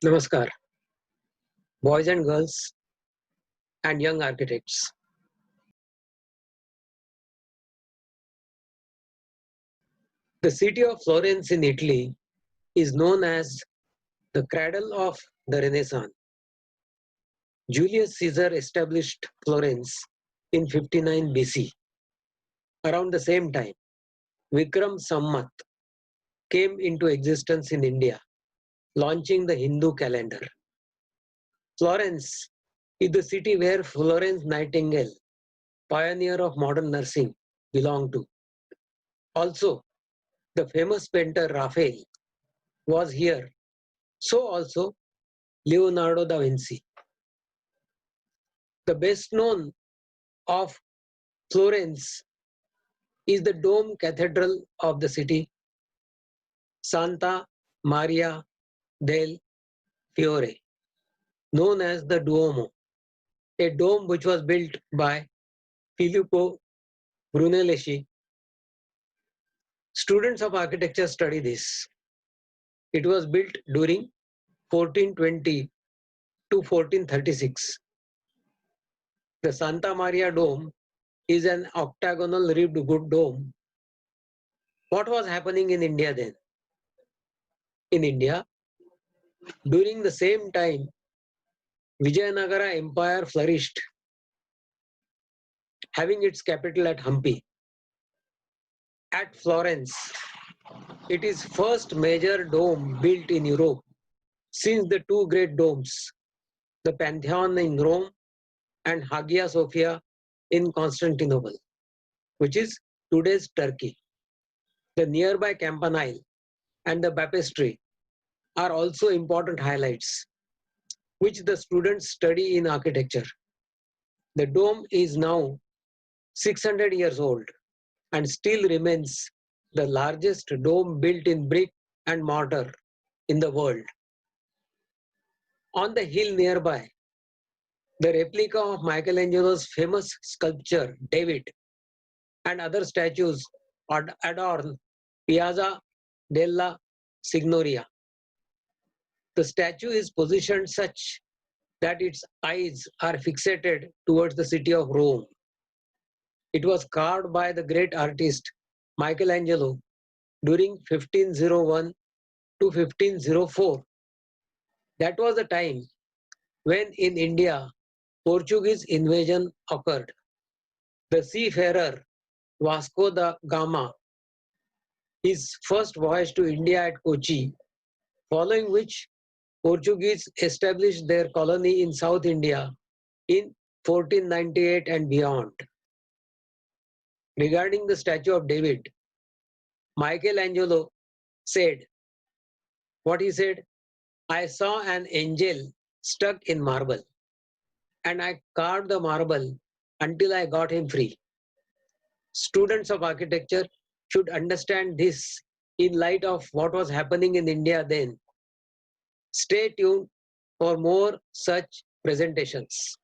Namaskar, boys and girls, and young architects. The city of Florence in Italy is known as the cradle of the Renaissance. Julius Caesar established Florence in 59 BC. Around the same time, Vikram Sammat came into existence in India, launching the Hindu calendar. Florence is the city where Florence Nightingale, pioneer of modern nursing, belonged to. Also, the famous painter Raphael was here. So also Leonardo da Vinci. The best known of Florence is the dome cathedral of the city, Santa Maria del Fiore, known as the Duomo, a dome which was built by Filippo Brunelleschi. Students of architecture study this. It was built during 1420 to 1436. The Santa Maria dome is an octagonal ribbed good dome. What was happening in India then? In India, during the same time, Vijayanagara Empire flourished, having its capital at Hampi. At Florence, it is first major dome built in Europe since the two great domes, the Pantheon in Rome and Hagia Sophia in Constantinople, which is today's Turkey. The nearby Campanile and the baptistry are also important highlights, which the students study in architecture. The dome is now 600 years old and still remains the largest dome built in brick and mortar in the world. On the hill nearby, the replica of Michelangelo's famous sculpture, David, and other statues adorn Piazza della Signoria. The statue is positioned such that its eyes are fixated towards the city of Rome. It was carved by the great artist Michelangelo during 1501 to 1504. That was the time when in India Portuguese invasion occurred. The seafarer Vasco da Gama, his first voyage to India at Kochi, following which Portuguese established their colony in South India in 1498 and beyond. Regarding the statue of David, Michelangelo said, what he said, I saw an angel stuck in marble and I carved the marble until I got him free. Students of architecture should understand this in light of what was happening in India then. Stay tuned for more such presentations.